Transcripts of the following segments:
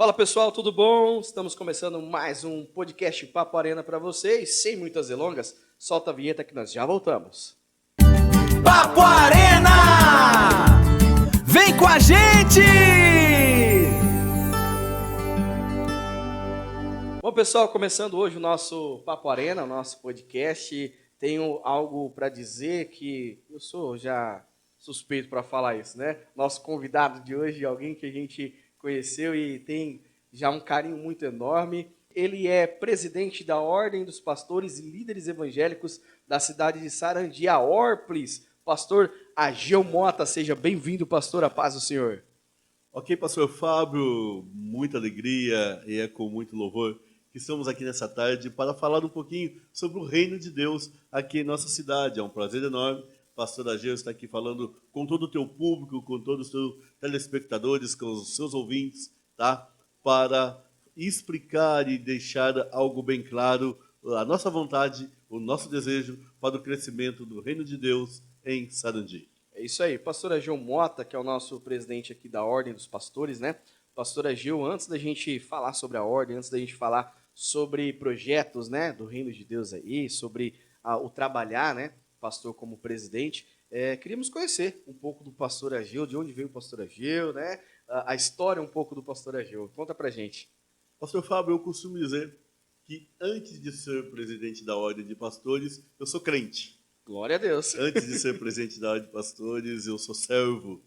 Fala pessoal, tudo bom? Estamos começando mais um podcast Papo Arena para vocês. Sem muitas delongas, solta a vinheta que nós já voltamos. Papo Arena! Vem com a gente! Bom pessoal, começando hoje o nosso Papo Arena, o nosso podcast. Tenho algo para dizer que eu sou já suspeito para falar isso, né? Nosso convidado de hoje é alguém que a gente conheceu e tem já um carinho muito enorme. Ele é presidente da Ordem dos Pastores e Líderes Evangélicos da cidade de Sarandi, a Orplis. Pastor Ageu Mota, seja bem-vindo, pastor, a paz do Senhor. Ok, pastor Fábio, muita alegria e é com muito louvor que estamos aqui nessa tarde para falar um pouquinho sobre o reino de Deus aqui em nossa cidade. É um prazer enorme. Pastor Ageu está aqui falando com todo o teu público, com todos os teus telespectadores, com os seus ouvintes, tá? Para explicar e deixar algo bem claro, a nossa vontade, o nosso desejo para o crescimento do reino de Deus em Sarandi. É isso aí, pastor Ageu Mota, que é o nosso presidente aqui da Ordem dos Pastores, né? Pastor Ageu, antes da gente falar sobre a Ordem, antes da gente falar sobre projetos, né, do reino de Deus aí, sobre o trabalhar, né, pastor como presidente, queríamos conhecer um pouco do pastor Ageu, de onde veio o pastor Ageu, né, a história um pouco do pastor Ageu. Conta pra gente. Pastor Fábio, eu costumo dizer que antes de ser presidente da Ordem de Pastores, eu sou crente. Glória a Deus. Antes de ser presidente da Ordem de Pastores, eu sou servo.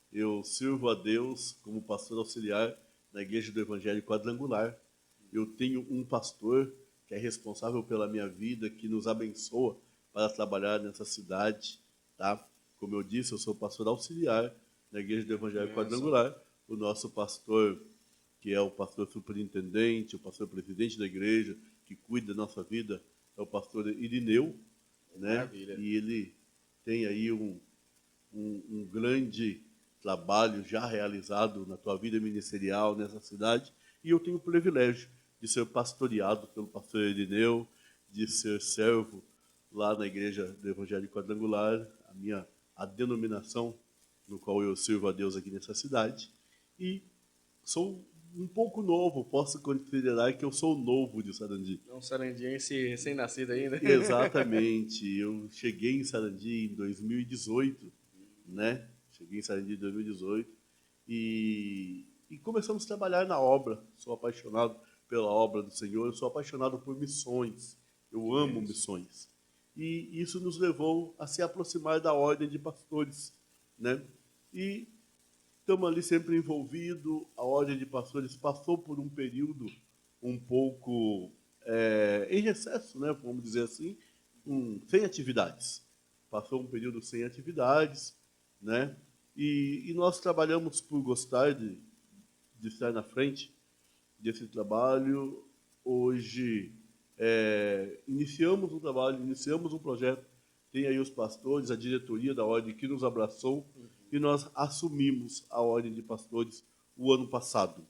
Eu sirvo a Deus como pastor auxiliar na Igreja do Evangelho Quadrangular. Eu tenho um pastor que é responsável pela minha vida, que nos abençoa para trabalhar nessa cidade, tá? Como eu disse, eu sou pastor auxiliar na Igreja do Evangelho Quadrangular. O nosso pastor, que é o pastor superintendente, o pastor presidente da igreja, que cuida da nossa vida, é o pastor Irineu, né? Maravilha. E ele tem aí um grande trabalho já realizado na tua vida ministerial nessa cidade, e eu tenho o privilégio de ser pastoreado pelo pastor Irineu, de ser servo lá na Igreja do Evangelho Quadrangular, a denominação no qual eu sirvo a Deus aqui nessa cidade, e sou um pouco novo, posso considerar que eu sou novo de Sarandi. Um sarandiense recém-nascido ainda. Exatamente, eu cheguei em Sarandi em 2018, né? Cheguei em Sarandi em 2018 e começamos a trabalhar na obra. Sou apaixonado pela obra do Senhor, sou apaixonado por missões, eu amo missões. E isso nos levou a se aproximar da Ordem de Pastores, né? E estamos ali sempre envolvidos. A Ordem de Pastores passou por um período um pouco em recesso, né? Vamos dizer assim, sem atividades. Passou um período sem atividades, né? E nós trabalhamos por gostar de estar na frente desse trabalho. Hoje iniciamos um trabalho, iniciamos um projeto. Tem aí os pastores, a diretoria da Ordem que nos abraçou, e nós assumimos a Ordem de Pastores o ano passado,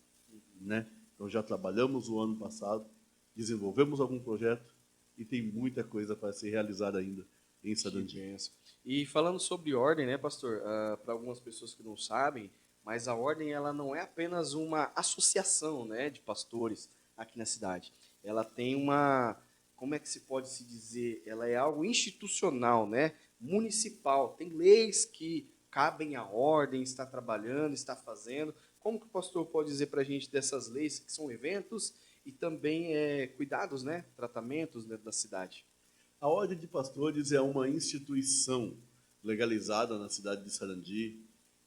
né? Então já trabalhamos o ano passado, desenvolvemos algum projeto e tem muita coisa para ser realizada ainda em Sarandi. E falando sobre ordem, né, pastor? Para algumas pessoas que não sabem, mas a ordem ela não é apenas uma associação, né, de pastores aqui na cidade. Ela tem como é que se pode se dizer? Ela é algo institucional, né, municipal. Tem leis que cabem à ordem, está trabalhando, está fazendo. Como que o pastor pode dizer para a gente dessas leis que são eventos e também cuidados, né, tratamentos dentro da cidade? A Ordem de Pastores é uma instituição legalizada na cidade de Sarandi,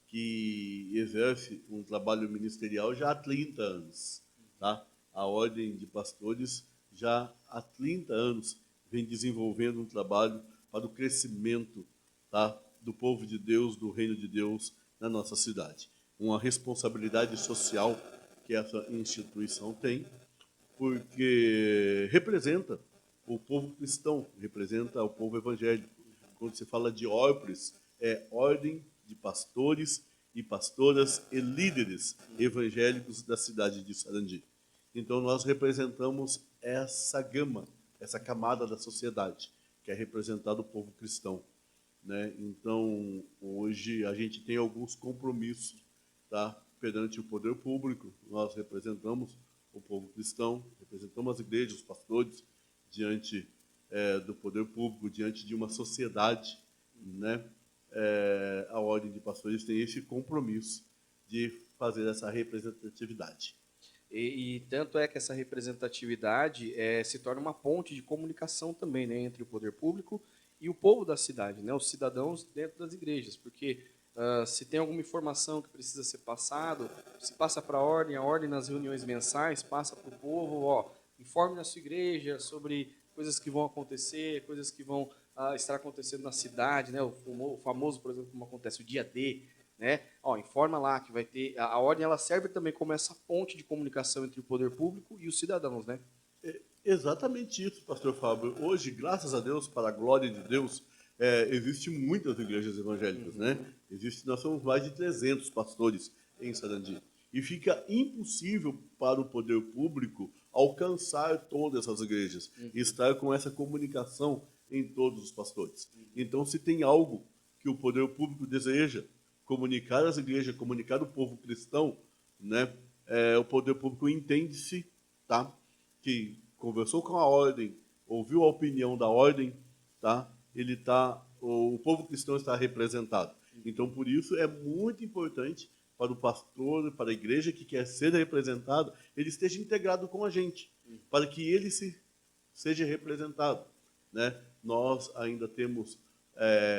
que exerce um trabalho ministerial já há 30 anos. Tá? A Ordem de Pastores já há 30 anos vem desenvolvendo um trabalho para o crescimento, tá, do povo de Deus, do reino de Deus na nossa cidade. Uma responsabilidade social que essa instituição tem, porque representa o povo cristão, representa o povo evangélico. Quando se fala de Orplis, é Ordem de Pastores e Pastoras e Líderes Evangélicos da cidade de Sarandi. Então nós representamos essa gama, essa camada da sociedade, que é representado o povo cristão, né? Então hoje a gente tem alguns compromissos, tá, perante o poder público, nós representamos o povo cristão, representamos as igrejas, os pastores, diante do poder público, diante de uma sociedade, né? A Ordem de Pastores tem esse compromisso de fazer essa representatividade. E tanto é que essa representatividade se torna uma ponte de comunicação também, né, entre o poder público e o povo da cidade, né, os cidadãos dentro das igrejas, porque se tem alguma informação que precisa ser passado, se passa para a ordem nas reuniões mensais passa para o povo, ó, informe na sua igreja sobre coisas que vão acontecer, coisas que vão estar acontecendo na cidade, né, o famoso, por exemplo, como acontece o dia D, né? Ó, informa lá que vai ter... A ordem ela serve também como essa ponte de comunicação entre o poder público e os cidadãos, né? Exatamente isso, pastor Fábio. Hoje, graças a Deus, para a glória de Deus, existem muitas igrejas evangélicas, né? Nós somos mais de 300 pastores em Sarandi. E fica impossível para o poder público alcançar todas essas igrejas e estar com essa comunicação em todos os pastores. Então, se tem algo que o poder público deseja comunicar às igrejas, comunicar ao povo cristão, né? O poder público entende-se, tá? Que conversou com a ordem, ouviu a opinião da ordem, tá? O povo cristão está representado. Então, por isso, é muito importante para o pastor, para a igreja que quer ser representado, ele esteja integrado com a gente, para que ele seja representado, né? Nós ainda temos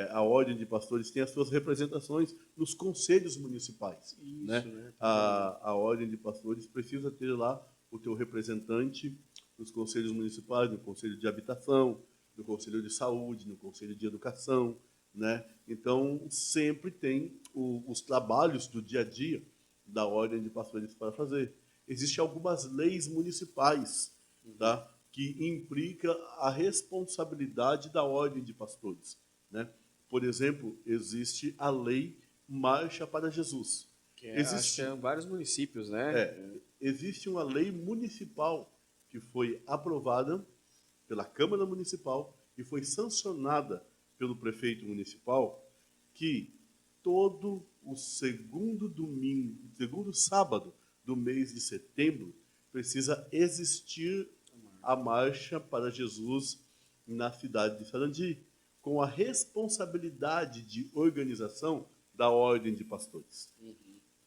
a Ordem de Pastores tem as suas representações nos conselhos municipais. Isso, né? A Ordem de Pastores precisa ter lá o teu representante nos conselhos municipais, no Conselho de Habitação, no Conselho de Saúde, no Conselho de Educação, né? Então, sempre tem os trabalhos do dia a dia da Ordem de Pastores para fazer. Existem algumas leis municipais, tá? Que implica a responsabilidade da Ordem de Pastores, né? Por exemplo, existe a lei Marcha para Jesus. Existe em vários municípios, né? Existe uma lei municipal que foi aprovada pela Câmara Municipal e foi sancionada pelo prefeito municipal, que todo o segundo sábado do mês de setembro precisa existir a Marcha para Jesus na cidade de Sarandi, com a responsabilidade de organização da Ordem de Pastores.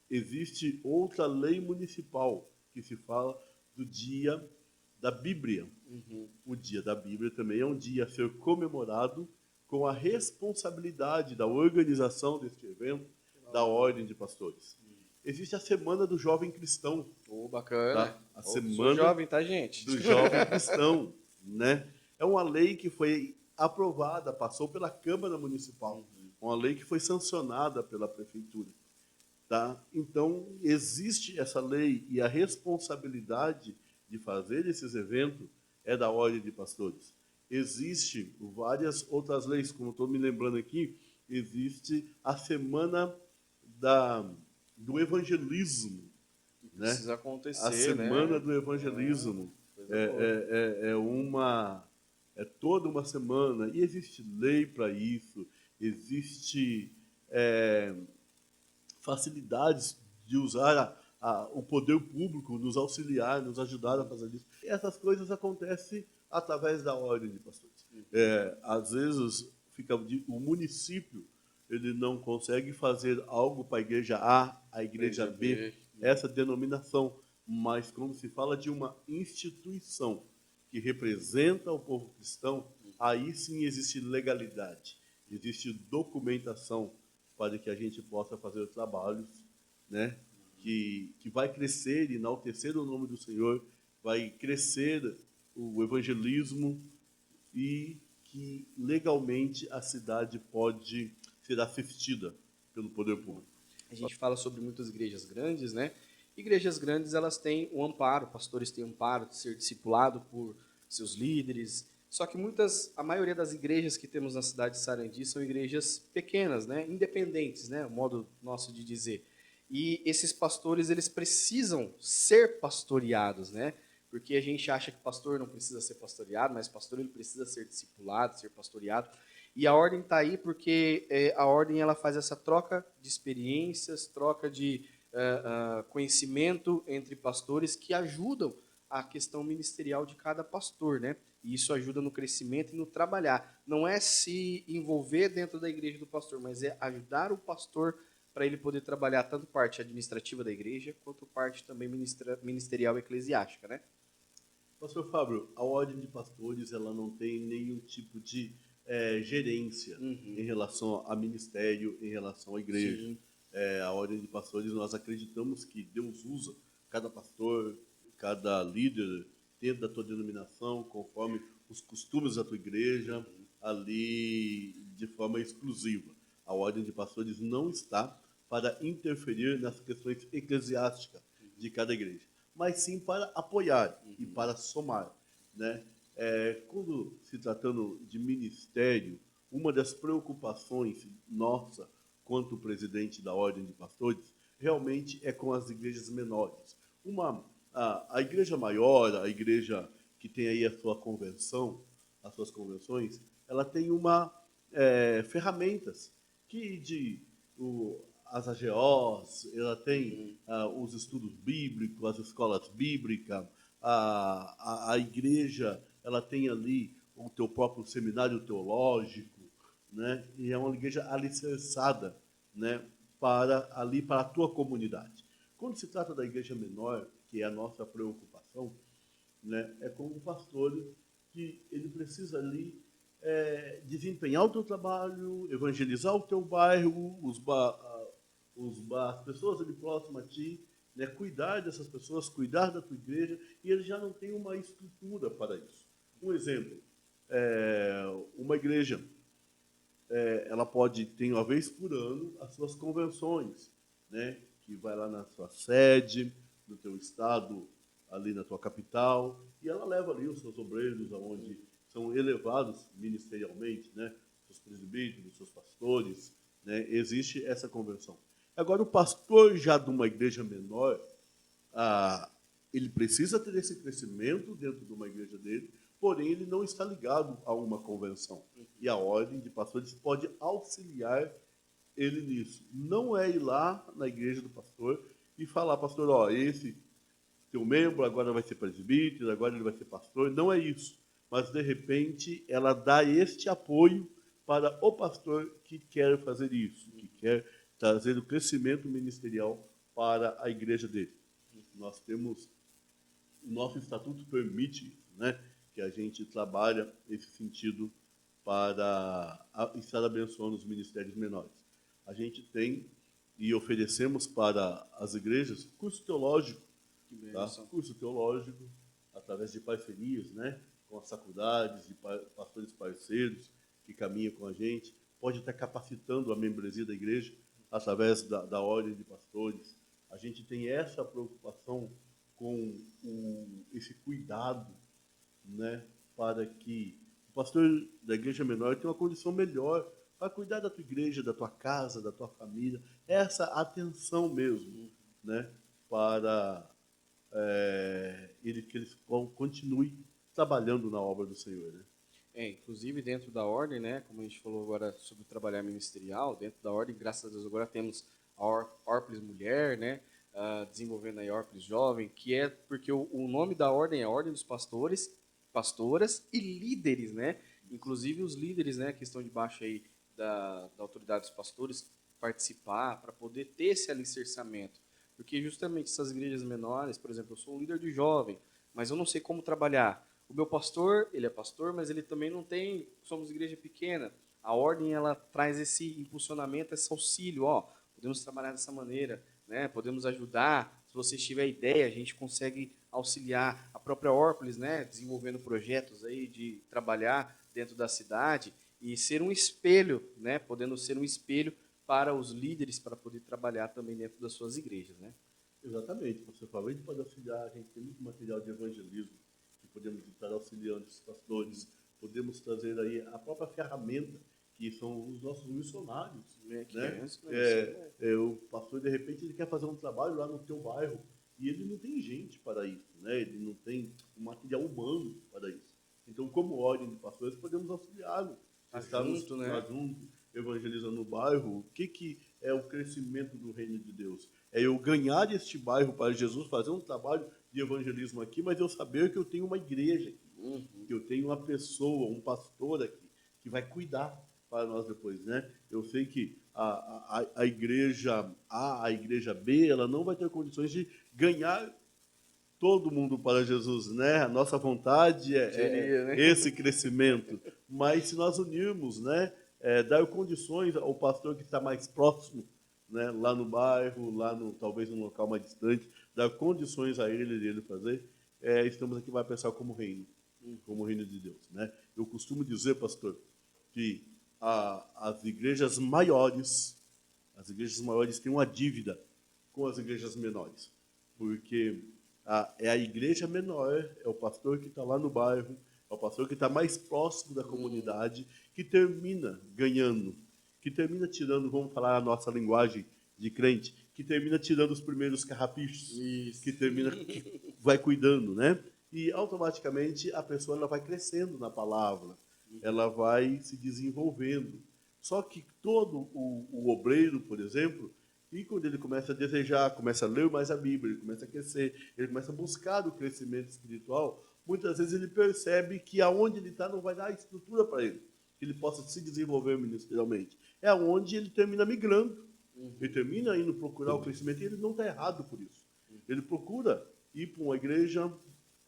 Existe outra lei municipal que se fala do Dia da Bíblia. O Dia da Bíblia também é um dia a ser comemorado com a responsabilidade da organização deste evento da Ordem de Pastores. Existe a Semana do Jovem Cristão. Bacana. Tá? A Semana jovem, tá, gente? do Jovem Cristão, né? É uma lei que foi aprovada, passou pela Câmara Municipal, uma lei que foi sancionada pela Prefeitura. Tá? Então, existe essa lei e a responsabilidade de fazer esses eventos é da Ordem de Pastores. Existem várias outras leis, como estou me lembrando aqui, existe a Semana do Evangelismo. Né? Precisa acontecer, a Semana, né? do Evangelismo é toda uma semana, e existe lei para isso, existe facilidades de usar o poder público, nos auxiliar, nos ajudar a fazer isso. E essas coisas acontecem através da Ordem de Pastores. Às vezes, o município ele não consegue fazer algo para a igreja A, a igreja B, essa denominação, mas quando se fala de uma instituição que representa o povo cristão, aí sim existe legalidade, existe documentação para que a gente possa fazer trabalhos, né, que vai crescer e enaltecer o nome do Senhor, vai crescer o evangelismo e que legalmente a cidade pode ser assistida pelo poder público. A gente fala sobre muitas igrejas grandes, né? Igrejas grandes, elas têm o amparo, pastores têm o amparo de ser discipulado por seus líderes. Só que a maioria das igrejas que temos na cidade de Sarandi são igrejas pequenas, né? Independentes, né? O modo nosso de dizer. E esses pastores, eles precisam ser pastoreados, né? Porque a gente acha que pastor não precisa ser pastoreado, mas pastor ele precisa ser discipulado, ser pastoreado. E a ordem está aí porque a ordem ela faz essa troca de experiências, troca de conhecimento entre pastores que ajudam a questão ministerial de cada pastor, né? E isso ajuda no crescimento e no trabalhar. Não é se envolver dentro da igreja do pastor, mas é ajudar o pastor para ele poder trabalhar tanto parte administrativa da igreja, quanto parte também ministerial e eclesiástica, né? Pastor Fábio, a Ordem de Pastores ela não tem nenhum tipo de gerência em relação a ministério, em relação à igreja. Sim. A Ordem de Pastores, nós acreditamos que Deus usa cada pastor, cada líder dentro da tua denominação, conforme os costumes da tua igreja, ali de forma exclusiva. A Ordem de Pastores não está para interferir nas questões eclesiásticas de cada igreja, mas sim para apoiar e para somar, né? Quando se tratando de ministério, uma das preocupações nossa, quanto presidente da Ordem de Pastores, realmente é com as igrejas menores. A igreja maior, a igreja que tem aí a sua convenção, as suas convenções, ela tem ferramentas as AGOs, ela tem os estudos bíblicos, as escolas bíblicas, a igreja, ela tem ali o teu próprio seminário teológico, né? E é uma igreja alicerçada, né? Para a tua comunidade. Quando se trata da igreja menor, que é a nossa preocupação, né? É com o pastor que ele precisa ali desempenhar o teu trabalho, evangelizar o teu bairro, as pessoas ali próximas a ti, né? Cuidar dessas pessoas, cuidar da tua igreja, e ele já não tem uma estrutura para isso. Um exemplo, uma igreja, ela pode ter uma vez por ano as suas convenções, né? Que vai lá na sua sede, no teu estado, ali na tua capital, e ela leva ali os seus obreiros, aonde são elevados ministerialmente, né? Seus presbíteros, seus pastores, né? Existe essa convenção. Agora, o pastor já de uma igreja menor, ele precisa ter esse crescimento dentro de uma igreja dele, porém ele não está ligado a uma convenção. E a Ordem de Pastores pode auxiliar ele nisso. Não é ir lá na igreja do pastor e falar, pastor, ó, esse teu membro agora vai ser presbítero, agora ele vai ser pastor. Não é isso. Mas, de repente, ela dá este apoio para o pastor que quer fazer isso, que quer trazer o crescimento ministerial para a igreja dele. Nós temos, o nosso estatuto permite, né, que a gente trabalha nesse sentido para estar abençoando os ministérios menores. A gente tem e oferecemos para as igrejas curso teológico, tá? Curso teológico através de parcerias, né, com as faculdades, de pastores parceiros que caminham com a gente, pode estar capacitando a membresia da igreja através da Ordem de Pastores. A gente tem essa preocupação com esse cuidado, né, para que o pastor da igreja menor tenha uma condição melhor para cuidar da tua igreja, da tua casa, da tua família. Essa atenção mesmo, né, para que eles continuem trabalhando na obra do Senhor, né? Inclusive dentro da ordem, né, como a gente falou agora sobre trabalhar ministerial, dentro da ordem, graças a Deus, agora temos a Orplis Mulher, né, desenvolvendo a Orplis Jovem, que é porque o nome da ordem é Ordem dos Pastores, Pastoras e Líderes, né, inclusive os líderes, né, que estão debaixo aí da autoridade dos pastores, participar para poder ter esse alicerçamento, porque justamente essas igrejas menores, por exemplo, eu sou um líder de jovem, mas eu não sei como trabalhar. O meu pastor, ele é pastor, mas ele também não tem, somos igreja pequena. A ordem, ela traz esse impulsionamento, esse auxílio, ó, podemos trabalhar dessa maneira, né? Podemos ajudar, se você tiver ideia, a gente consegue auxiliar a própria Orplis, né? Desenvolvendo projetos aí de trabalhar dentro da cidade e ser um espelho, né? Podendo ser um espelho para os líderes, para poder trabalhar também dentro das suas igrejas, né? Exatamente, você falou, a gente pode auxiliar, a gente tem muito material de evangelismo, podemos estar auxiliando os pastores, podemos trazer aí a própria ferramenta, que são os nossos missionários. Né? O pastor, de repente, ele quer fazer um trabalho lá no teu bairro, e ele não tem gente para isso, né? Ele não tem um material humano para isso. Então, como ordem de pastores, podemos auxiliá-lo. Estarmos junto, né? junto, evangelizando no bairro, o que é o crescimento do reino de Deus. É eu ganhar este bairro para Jesus, fazer um trabalho de evangelismo aqui, mas eu saber que eu tenho uma igreja aqui, que eu tenho uma pessoa, um pastor aqui, que vai cuidar para nós depois, né? Eu sei que a igreja A, a igreja B, ela não vai ter condições de ganhar todo mundo para Jesus, né? A nossa vontade Seria, né? esse crescimento. Mas se nós unirmos, né? Dar condições ao pastor que está mais próximo, né? Lá no bairro, talvez num local mais distante, dar condições a ele de ele fazer, estamos aqui para pensar como reino de Deus, né? Eu costumo dizer, pastor, que as igrejas maiores têm uma dívida com as igrejas menores, porque é a igreja menor, é o pastor que está lá no bairro, é o pastor que está mais próximo da comunidade, que termina ganhando, que termina tirando, vamos falar a nossa linguagem de crente, que termina tirando os primeiros carrapichos, que vai cuidando, né? E automaticamente a pessoa ela vai crescendo na palavra, ela vai se desenvolvendo. Só que todo o obreiro, por exemplo, e quando ele começa a desejar, começa a ler mais a Bíblia, ele começa a crescer, ele começa a buscar o crescimento espiritual, muitas vezes ele percebe que aonde ele está não vai dar estrutura para ele, que ele possa se desenvolver ministerialmente. É aonde ele termina migrando. Ele termina indo procurar o crescimento e ele não está errado por isso. Ele procura ir para uma igreja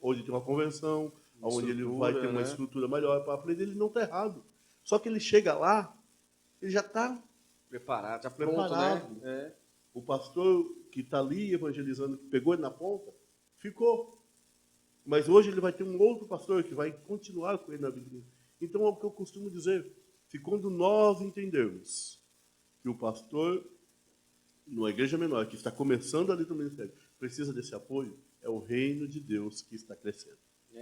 onde tem uma convenção, onde ele vai ter uma estrutura melhor para aprender, ele não está errado. Só que ele chega lá, ele já está Preparado, já preparado. Pronto, né? O pastor que está ali evangelizando, que pegou ele na ponta, ficou. Mas hoje ele vai ter um outro pastor que vai continuar com ele na vida. Então é o que eu costumo dizer, que quando nós entendermos que o pastor, numa igreja menor, que está começando ali no ministério, precisa desse apoio, é o reino de Deus que está crescendo.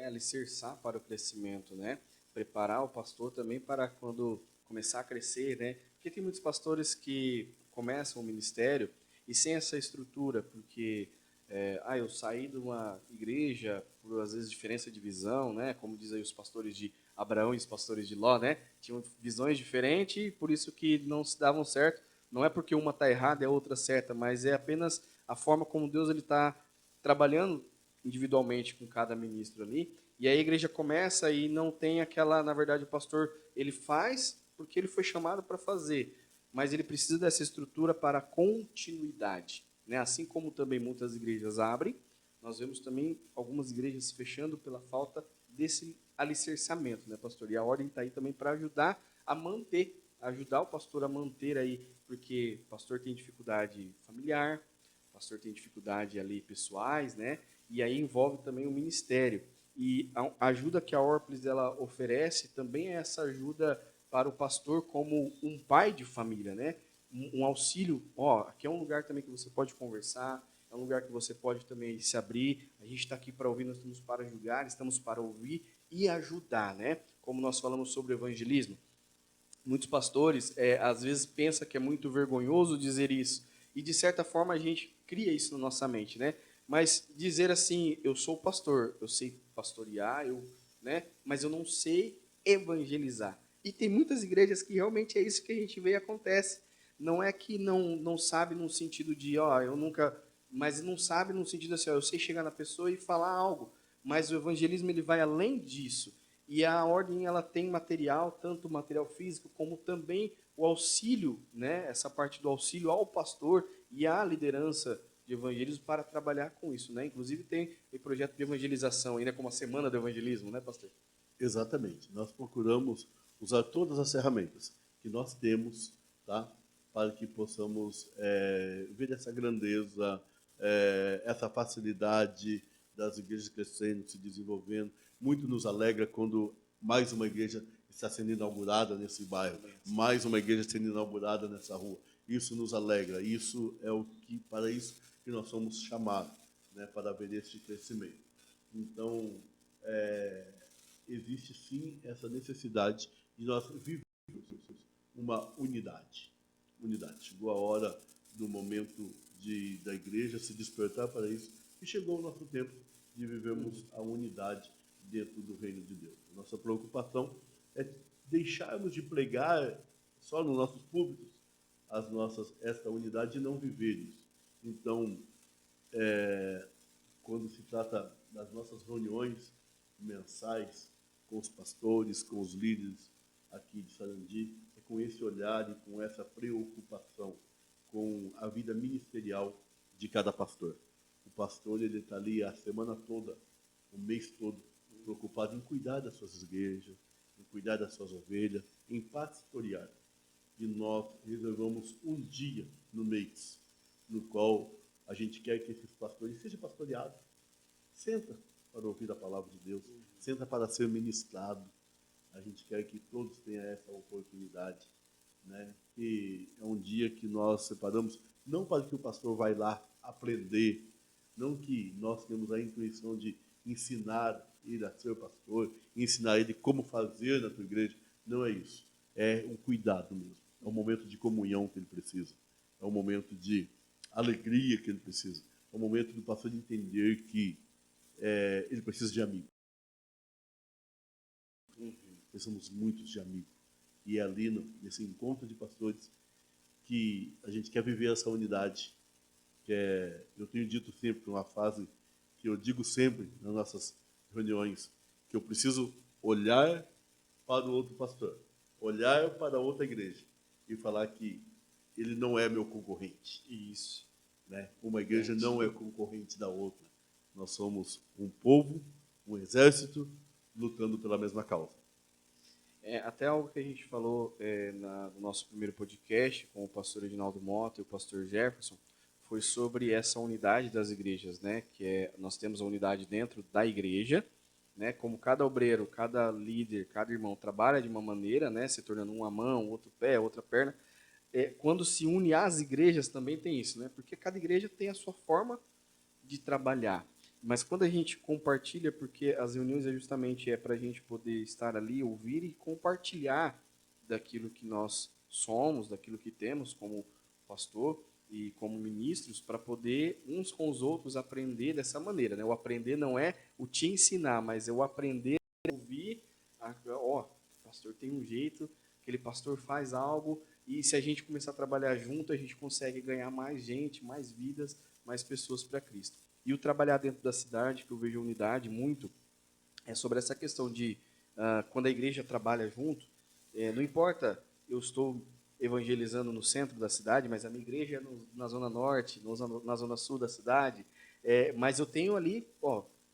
Alicerçar para o crescimento, né? Preparar o pastor também para quando começar a crescer, né? Porque tem muitos pastores que começam o ministério e sem essa estrutura, porque eu saí de uma igreja por às vezes diferença de visão, né? Como diz aí os pastores de Abraão e os pastores de Ló, né? Tinham visões diferentes e por isso que não se davam certo. Não é porque uma está errada e a outra certa, mas é apenas a forma como Deus ele está trabalhando individualmente com cada ministro ali. E aí a igreja começa e não tem aquela, na verdade, o pastor ele faz porque ele foi chamado para fazer, mas ele precisa dessa estrutura para continuidade, né? Assim como também muitas igrejas abrem, nós vemos também algumas igrejas se fechando pela falta desse alicerçamento, né, pastor? E a ordem está aí também para ajudar a manter, ajudar o pastor a manter aí, porque o pastor tem dificuldade familiar, o pastor tem dificuldade ali pessoais, né? E aí envolve também o ministério. E a ajuda que a Orplis ela oferece também é essa ajuda para o pastor como um pai de família, né? Um auxílio. Aqui é um lugar também que você pode conversar, é um lugar que você pode também se abrir. A gente está aqui para ouvir, nós estamos para julgar, estamos para ouvir e ajudar, né? Como nós falamos sobre evangelismo. Muitos pastores, às vezes, pensam que é muito vergonhoso dizer isso. E, de certa forma, a gente cria isso na nossa mente, né? Mas dizer assim, eu sou pastor, eu sei pastorear, né? Mas eu não sei evangelizar. E tem muitas igrejas que realmente é isso que a gente vê e acontece. Não é que não sabe no sentido de, eu nunca... Mas não sabe no sentido assim, eu sei chegar na pessoa e falar algo. Mas o evangelismo ele vai além disso. E a ordem ela tem material, tanto material físico, como também o auxílio, né? Essa parte do auxílio ao pastor e à liderança de evangelismo para trabalhar com isso, né? Inclusive tem projeto de evangelização, ainda como a Semana do Evangelismo, né, pastor? Exatamente. Nós procuramos usar todas as ferramentas que nós temos, tá? Para que possamos ver essa grandeza, essa facilidade das igrejas crescendo, se desenvolvendo. Muito nos alegra quando mais uma igreja está sendo inaugurada nesse bairro, mais uma igreja sendo inaugurada nessa rua. Isso nos alegra, isso é para isso que nós somos chamados, né, para ver esse crescimento. Então, existe sim essa necessidade de nós vivermos uma unidade. Chegou a hora do momento da igreja se despertar para isso e chegou o nosso tempo de vivermos a unidade dentro do reino de Deus. Nossa preocupação é deixarmos de pregar só nos nossos púlpitos esta unidade e não viver isso. Então, quando se trata das nossas reuniões mensais com os pastores, com os líderes aqui de Sarandi, é com esse olhar e com essa preocupação com a vida ministerial de cada pastor. O pastor, ele está ali a semana toda, o mês todo, preocupado em cuidar das suas igrejas, em cuidar das suas ovelhas, em pastorear. E nós reservamos um dia no mês, no qual a gente quer que esses pastores sejam pastoreados. Senta para ouvir a palavra de Deus, senta para ser ministrado. A gente quer que todos tenham essa oportunidade, né? E é um dia que nós separamos, não para que o pastor vai lá aprender, não que nós temos a intuição de ensinar ele a ser pastor, ensinar ele como fazer na tua igreja. Não é isso. É um cuidado mesmo. É um momento de comunhão que ele precisa. É um momento de alegria que ele precisa. É um momento do pastor de entender que ele precisa de amigos. Precisamos muitos de amigos. E é ali, nesse encontro de pastores, que a gente quer viver essa unidade. Eu tenho dito sempre, uma frase que eu digo sempre nas nossas reuniões, que eu preciso olhar para o outro pastor, olhar para outra igreja e falar que ele não é meu concorrente. Isso. Né? Uma igreja não é concorrente da outra. Nós somos um povo, um exército, lutando pela mesma causa. Até algo que a gente falou no nosso primeiro podcast com o pastor Edinaldo Mota e o pastor Jefferson, foi sobre essa unidade das igrejas, né? Nós temos a unidade dentro da igreja, né? Como cada obreiro, cada líder, cada irmão trabalha de uma maneira, né? Se tornando uma mão, outro pé, outra perna. Quando se une às igrejas também tem isso, né? Porque cada igreja tem a sua forma de trabalhar. Mas quando a gente compartilha, porque as reuniões justamente para a gente poder estar ali, ouvir e compartilhar daquilo que nós somos, daquilo que temos como pastor e como ministros, para poder uns com os outros aprender dessa maneira. Né? O aprender não é o te ensinar, mas é o aprender a ouvir, o pastor tem um jeito, aquele pastor faz algo, e se a gente começar a trabalhar junto, a gente consegue ganhar mais gente, mais vidas, mais pessoas para Cristo. E o trabalhar dentro da cidade, que eu vejo unidade muito, é sobre essa questão de quando a igreja trabalha junto, não importa, eu estou evangelizando no centro da cidade, mas a minha igreja é na zona norte, na zona sul da cidade, mas eu tenho ali,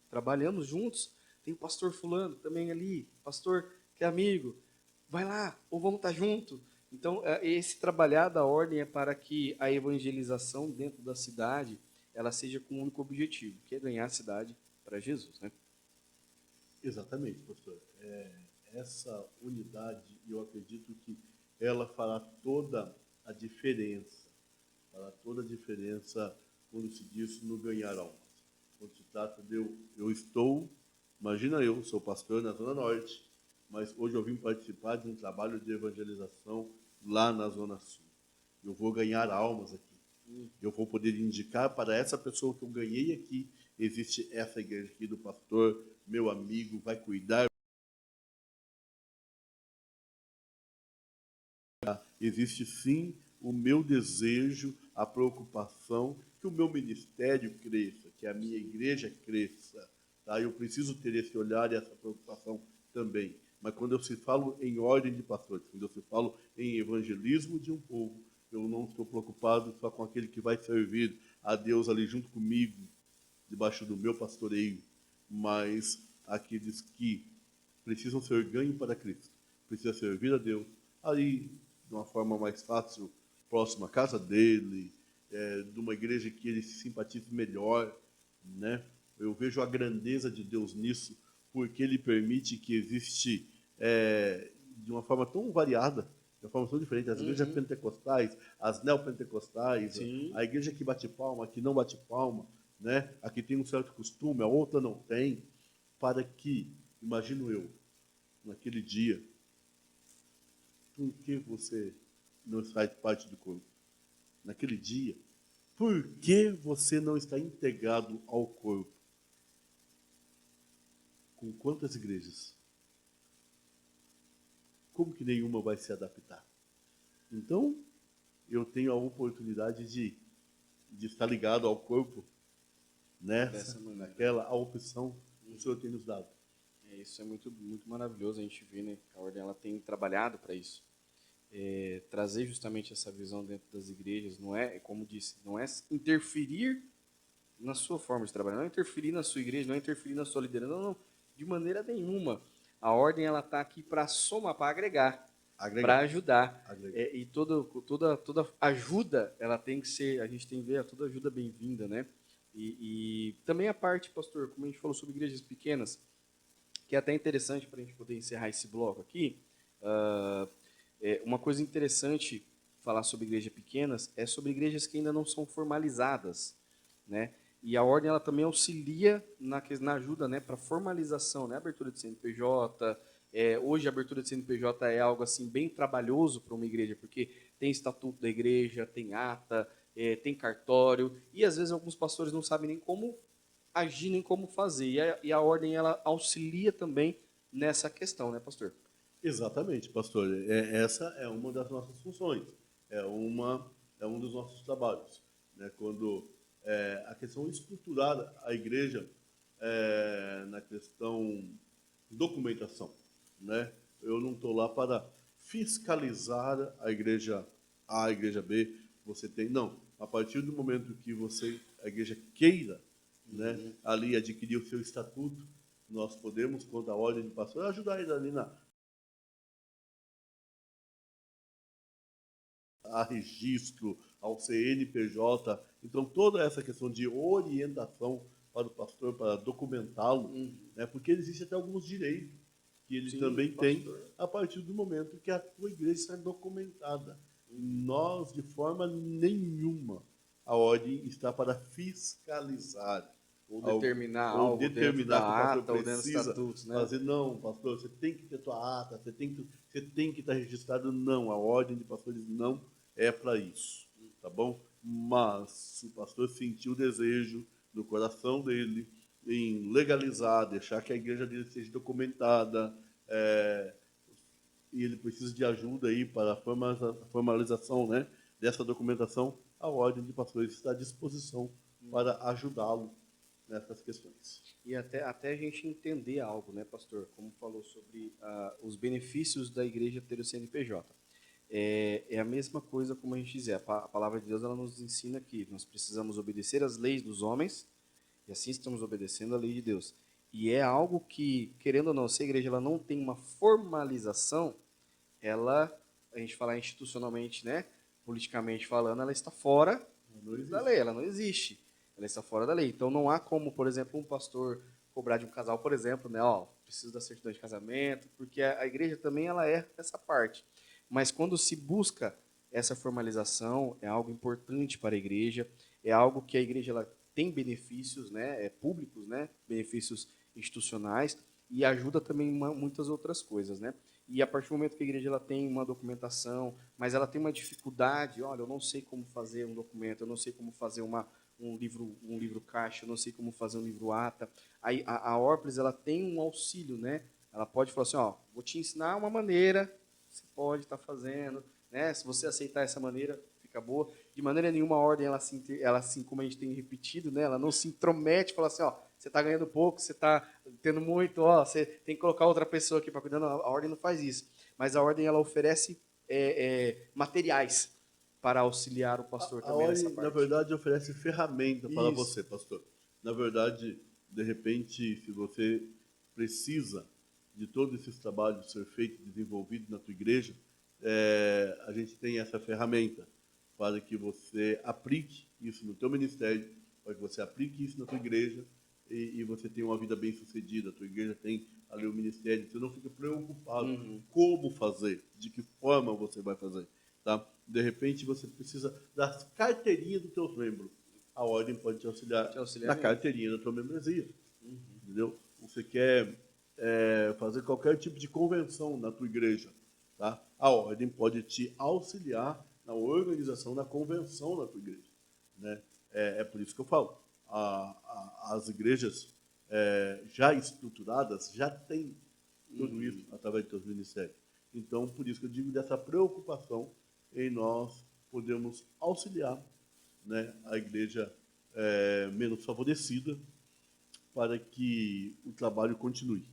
trabalhamos juntos, tem o pastor fulano também ali, pastor que é amigo, vai lá, ou vamos estar junto. Então, esse trabalhar da ordem é para que a evangelização dentro da cidade ela seja com um único objetivo, que é ganhar a cidade para Jesus, né? Exatamente, pastor. Essa unidade, eu acredito que ela fará toda a diferença. Fará toda a diferença quando se diz no ganhar almas. Quando se trata de imagina eu, sou pastor na Zona Norte, mas hoje eu vim participar de um trabalho de evangelização lá na Zona Sul. Eu vou ganhar almas aqui. Eu vou poder indicar para essa pessoa que eu ganhei aqui, existe essa igreja aqui do pastor, meu amigo, vai cuidar. Existe sim o meu desejo, a preocupação que o meu ministério cresça, que a minha igreja cresça. Tá? Eu preciso ter esse olhar e essa preocupação também. Mas quando eu se falo em ordem de pastores, quando eu se falo em evangelismo de um povo, eu não estou preocupado só com aquele que vai servir a Deus ali junto comigo, debaixo do meu pastoreio, mas aqueles que precisam ser ganhos para Cristo, precisam servir a Deus, ali de uma forma mais fácil, próximo à casa dele, de uma igreja que ele se simpatize melhor, né? Eu vejo a grandeza de Deus nisso, porque ele permite que existe de uma forma tão variada, de uma forma tão diferente, as igrejas pentecostais, as neopentecostais, a igreja que bate palma, a que não bate palma, né? A que tem um certo costume, a outra não tem, para que, imagino eu, naquele dia, por que você não faz parte do corpo? Naquele dia, por que você não está integrado ao corpo? Com quantas igrejas? Como que nenhuma vai se adaptar? Então, eu tenho a oportunidade de estar ligado ao corpo Dessa maneira. naquela a opção que o Senhor tem nos dado. Isso é muito, muito maravilhoso a gente ver, né? Que a ordem ela tem trabalhado para isso. Trazer justamente essa visão dentro das igrejas, não é, como disse, não é interferir na sua forma de trabalhar, não é interferir na sua igreja, não é interferir na sua liderança, não, de maneira nenhuma. A ordem ela está aqui para somar, para agregar, para ajudar. E toda ajuda, ela tem que ser, a gente tem que ver, toda ajuda bem-vinda, né? E também a parte, pastor, como a gente falou sobre igrejas pequenas, que é até interessante para a gente poder encerrar esse bloco aqui, uma coisa interessante falar sobre igrejas pequenas é sobre igrejas que ainda não são formalizadas, né? E a ordem ela também auxilia na ajuda, né, para formalização, né, abertura de CNPJ. Hoje a abertura de CNPJ é algo assim bem trabalhoso para uma igreja, porque tem estatuto da igreja, tem ata, tem cartório, e às vezes alguns pastores não sabem nem como agir, nem como fazer. E a ordem ela auxilia também nessa questão, né, pastor? Exatamente, pastor. Essa é uma das nossas funções, é um dos nossos trabalhos, né? Quando a questão estruturada, a igreja na questão documentação, né? Eu não estou lá para fiscalizar a igreja A, a igreja B. Você tem não. A partir do momento que a igreja queira, né, ali adquirir o seu estatuto, nós podemos, quanto à ordem de pastor, ajudar ele ali a registro, ao CNPJ. Então, toda essa questão de orientação para o pastor, para documentá-lo, né, porque existe até alguns direitos que ele também tem a partir do momento que a tua igreja está documentada. Nós, de forma nenhuma, a ordem está para fiscalizar. Ou determinar algo dentro determinar da que o pastor ata ou dentro dos precisa estatutos, né? fazer, não, pastor, você tem que ter tua ata, você tem que estar registrado. Não, a ordem de pastores não é para isso, tá bom? Mas se o pastor sentir o desejo no coração dele em legalizar, deixar que a igreja dele seja documentada, e ele precisa de ajuda aí para a formalização, né, dessa documentação, a ordem de pastores está à disposição para ajudá-lo nessas questões. E até a gente entender algo, né, pastor? Como falou sobre os benefícios da igreja ter o CNPJ. É a mesma coisa como a gente dizer, a palavra de Deus ela nos ensina que nós precisamos obedecer às leis dos homens, e assim estamos obedecendo a lei de Deus. E é algo que, querendo ou não, se a igreja ela não tem uma formalização, a gente falar institucionalmente, né, politicamente falando, ela está fora da lei, ela não existe. Ela está fora da lei. Então não há como, por exemplo, um pastor cobrar de um casal, por exemplo, né, preciso da certidão de casamento, porque a igreja também ela é essa parte. Mas quando se busca essa formalização, é algo importante para a igreja, é algo que a igreja ela tem benefícios, né, públicos, né, benefícios institucionais, e ajuda também em muitas outras coisas, né? E a partir do momento que a igreja ela tem uma documentação, mas ela tem uma dificuldade, olha, eu não sei como fazer um documento, eu não sei como fazer um livro caixa, eu não sei como fazer um livro ata. Aí a Orplis ela tem um auxílio, né? Ela pode falar assim, vou te ensinar uma maneira, você pode estar fazendo, né? Se você aceitar essa maneira, fica boa. De maneira nenhuma a ordem, ela assim como a gente tem repetido, né? Ela não se intromete, fala assim, você está ganhando pouco, você está tendo muito, você tem que colocar outra pessoa aqui para cuidar. Não, a ordem não faz isso. Mas a ordem ela oferece materiais para auxiliar o pastor também nessa parte. Na verdade, oferece ferramenta para você, pastor. Na verdade, de repente, se você precisa de todos esses trabalhos ser feito, desenvolvido na tua igreja, a gente tem essa ferramenta para que você aplique isso no teu ministério, para que você aplique isso na tua igreja e você tenha uma vida bem sucedida. A tua igreja tem ali o ministério, você não fica preocupado como fazer, de que forma você vai fazer. Tá? De repente, você precisa das carteirinhas dos teus membros. A ordem pode te auxiliar na carteirinha da tua membresia. Entendeu? Você quer fazer qualquer tipo de convenção na tua igreja. Tá? A ordem pode te auxiliar na organização da convenção da tua igreja. Né? É por isso que eu falo. As igrejas já estruturadas já têm tudo isso através dos seus ministérios. Então, por isso que eu digo dessa preocupação em nós podemos auxiliar, né, a igreja menos favorecida para que o trabalho continue,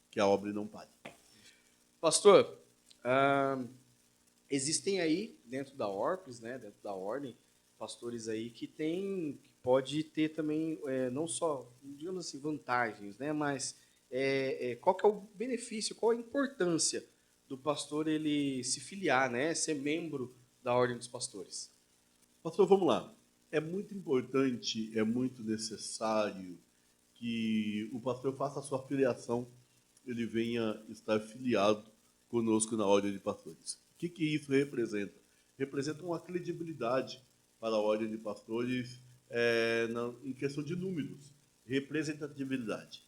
que a obra não pare. Pastor, existem aí dentro da Orpes, né, dentro da ordem, pastores aí que pode ter também não só, digamos assim, vantagens, né, mas qual que é o benefício, qual a importância do pastor ele se filiar, né, ser membro da ordem dos pastores? Pastor, vamos lá. É muito importante, é muito necessário que o pastor faça a sua filiação, ele venha estar filiado conosco na ordem de pastores. O que isso representa? Representa uma credibilidade para a ordem de pastores em questão de números, representatividade.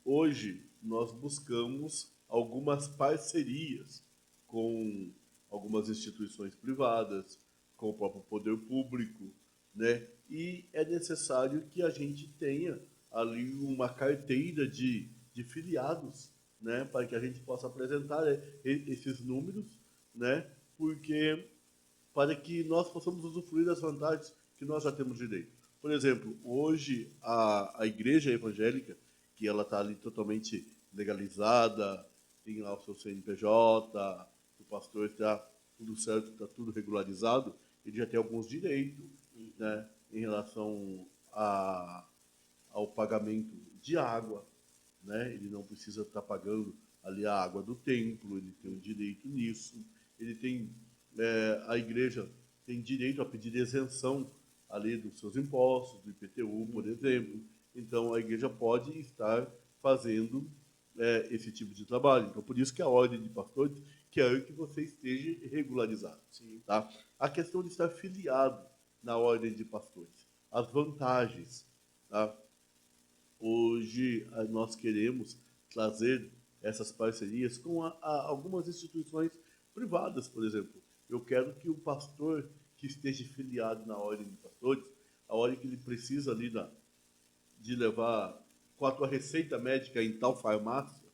Hoje, nós buscamos algumas parcerias com algumas instituições privadas, com o próprio poder público, né? E é necessário que a gente tenha ali uma carteira de filiados, né? Para que a gente possa apresentar esses números, né? Porque para que nós possamos usufruir das vantagens que nós já temos direito. Por exemplo, hoje a igreja evangélica, que ela está ali totalmente legalizada, tem lá o seu CNPJ, o pastor está tudo certo, está tudo regularizado, ele já tem alguns direitos, né, em relação ao pagamento de água, né? Ele não precisa estar pagando ali a água do templo, ele tem um direito nisso, ele tem a igreja tem direito a pedir isenção ali dos seus impostos, do IPTU, por exemplo. Então, a igreja pode estar fazendo esse tipo de trabalho. Então, por isso que a ordem de pastores quer que você esteja regularizado. Sim. Tá? A questão de estar filiado na ordem de pastores. As vantagens. Tá? Hoje, nós queremos trazer essas parcerias com algumas instituições privadas, por exemplo. Eu quero que o pastor que esteja filiado na ordem de pastores, a hora que ele precisa ali de levar com a tua receita médica em tal farmácia,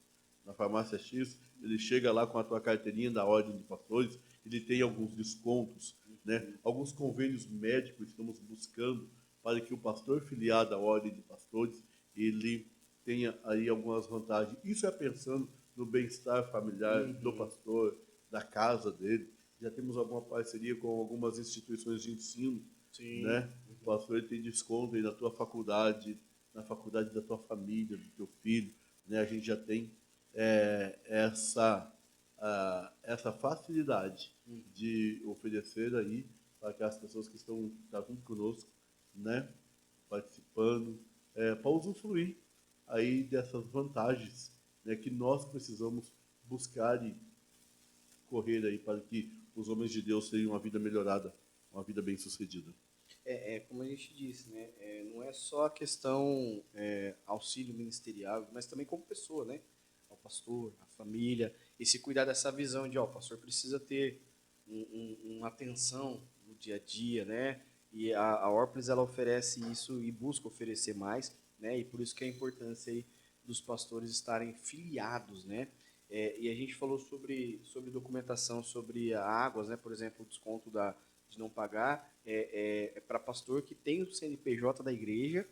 na farmácia X, ele chega lá com a tua carteirinha da ordem de pastores, ele tem alguns descontos, né? Alguns convênios médicos estamos buscando para que o pastor filiado à ordem de pastores, ele tenha aí algumas vantagens. Isso é pensando no bem-estar familiar do pastor, da casa dele. Já temos alguma parceria com algumas instituições de ensino, Sim. Né? O pastor ele tem desconto aí na tua faculdade, na faculdade da tua família, do teu filho, né? A gente já tem essa facilidade de oferecer aí para que as pessoas que estão junto conosco, né, participando, para usufruir aí dessas vantagens, né, que nós precisamos buscar e correr aí para que os homens de Deus tenham uma vida melhorada, uma vida bem-sucedida. Como a gente disse, né? Não é só a questão auxílio ministerial, mas também como pessoa, né? O pastor, a família, e se cuidar dessa visão de, o pastor precisa ter uma atenção no dia a dia, né? E a Orples, ela oferece isso e busca oferecer mais, né? E por isso que é a importância aí dos pastores estarem filiados, né? E a gente falou sobre documentação, sobre águas, né? Por exemplo, o desconto de não pagar para pastor que tem o CNPJ da igreja,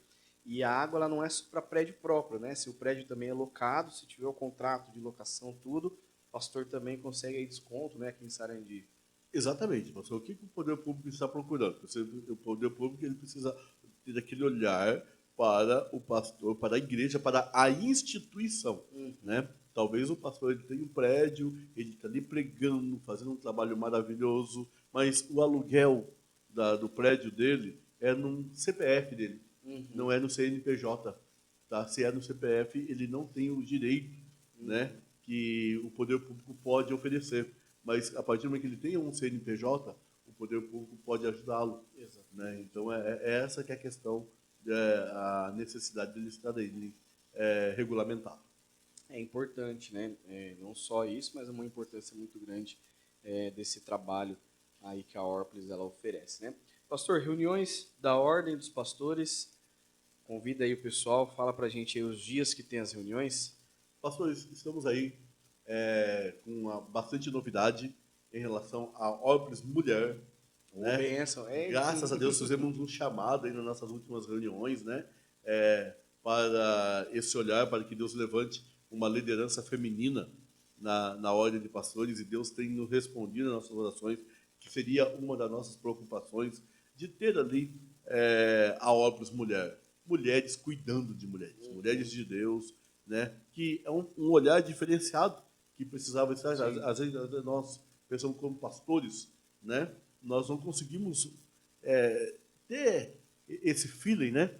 e a água ela não é só para prédio próprio, né? Se o prédio também é locado, se tiver o contrato de locação, tudo, o pastor também consegue aí desconto, né? Aqui em Sarandi. Exatamente, pastor. O que o poder público está procurando? O poder público ele precisa ter aquele olhar para o pastor, para a igreja, para a instituição, né? Talvez o pastor ele tenha um prédio, ele está ali pregando, fazendo um trabalho maravilhoso, mas o aluguel do prédio dele é no CPF dele, não é no CNPJ. Tá? Se é no CPF, ele não tem o direito, né, que o poder público pode oferecer. Mas a partir do momento que ele tenha um CNPJ, o poder público pode ajudá-lo. Né? Então, é essa que é a questão, a necessidade dele estar aí, regulamentado. É importante, né? Não só isso, mas é uma importância muito grande desse trabalho aí que a Orples ela oferece, né? Pastor, reuniões da Ordem dos Pastores, convida aí o pessoal, fala pra gente aí os dias que tem as reuniões. Pastores, estamos aí com bastante novidade. em relação à Órbis Mulher, né? Bênção. Graças a Deus fizemos um chamado aí nas nossas últimas reuniões, né? Para esse olhar, para que Deus levante uma liderança feminina na ordem de pastores, e Deus tem nos respondido nas nossas orações, que seria uma das nossas preocupações, de ter ali a Órbis Mulher, mulheres cuidando de mulheres, mulheres de Deus, né? Que é um olhar diferenciado que precisava estar. Às vezes nós pensamos como pastores, né? Nós não conseguimos ter esse feeling, né?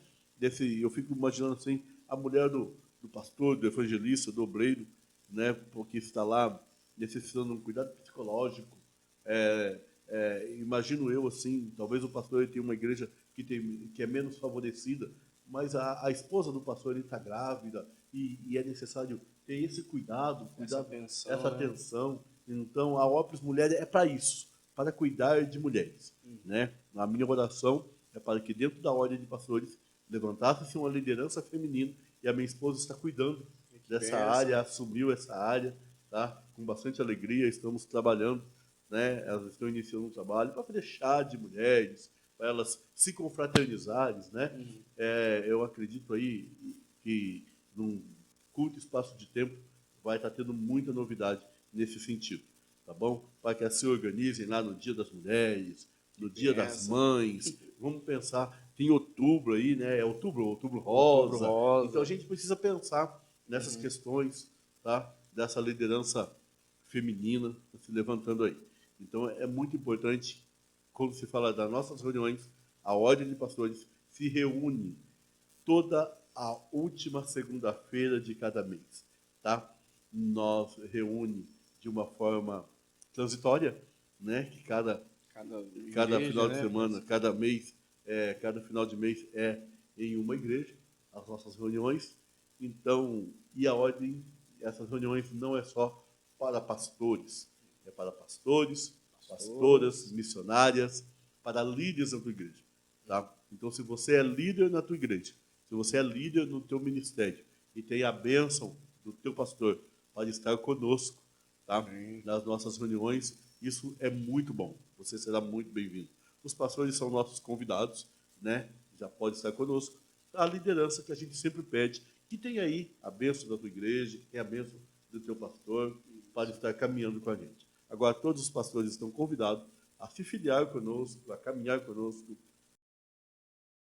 Eu fico imaginando assim, a mulher do pastor, do evangelista, do obreiro, né? Porque está lá necessitando de um cuidado psicológico. Imagino eu assim, talvez o pastor ele tenha uma igreja que é menos favorecida, mas a esposa do pastor está grávida e é necessário ter esse cuidado, essa atenção. Então, a Órbis Mulher é para isso, para cuidar de mulheres. Né? A minha oração é para que dentro da ordem de pastores levantasse-se uma liderança feminina, e a minha esposa está cuidando dessa área, assumiu essa área, tá? Com bastante alegria, estamos trabalhando, né? Elas estão iniciando um trabalho para fazer chá de mulheres, para elas se confraternizarem, né? Eu acredito aí que num curto espaço de tempo vai estar tendo muita novidade nesse sentido, tá bom? Para que elas se organizem lá no Dia das Mulheres, no Dia das Mães. Vamos pensar, tem outubro aí, né? É outubro rosa. Então a gente precisa pensar nessas questões, tá? Dessa liderança feminina se levantando aí. Então é muito importante, quando se fala das nossas reuniões, a ordem de pastores se reúne toda a última segunda-feira de cada mês, tá? Nós reúne de uma forma transitória, né? Que cada final de semana, cada mês, cada final de mês é em uma igreja, as nossas reuniões. Então, e a ordem, essas reuniões não é só para pastores, é para pastores, pastoras, missionárias, para líderes da tua igreja, tá? Então, se você é líder na tua igreja, se você é líder no teu ministério e tem a bênção do teu pastor para estar conosco, tá? Nas nossas reuniões, isso é muito bom. Você será muito bem-vindo. Os pastores são nossos convidados, né? Já pode estar conosco. A liderança que a gente sempre pede, que tem aí a bênção da tua igreja, que tem a bênção do teu pastor, para estar caminhando com a gente. Agora, todos os pastores estão convidados a se filiar conosco, a caminhar conosco.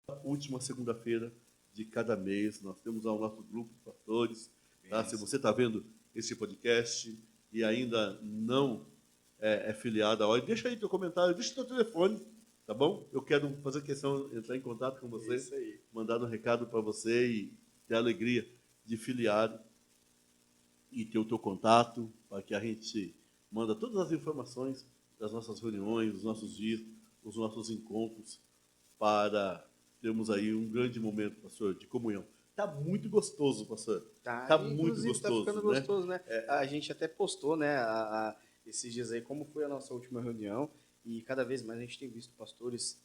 Na última segunda-feira de cada mês, nós temos o nosso grupo de pastores. Tá? Se você está vendo esse podcast e ainda não é filiado à ordem, deixa aí teu comentário, deixa teu telefone, tá bom? Eu quero fazer questão de entrar em contato com você, mandar um recado para você e ter a alegria de filiar e ter o teu contato, para que a gente manda todas as informações das nossas reuniões, dos nossos dias, dos nossos encontros, para termos aí um grande momento, pastor, de comunhão. Tá muito gostoso, pastor. Tá muito gostoso. Tá ficando gostoso, né? A gente até postou, né, esses dias aí, como foi a nossa última reunião, e cada vez mais a gente tem visto pastores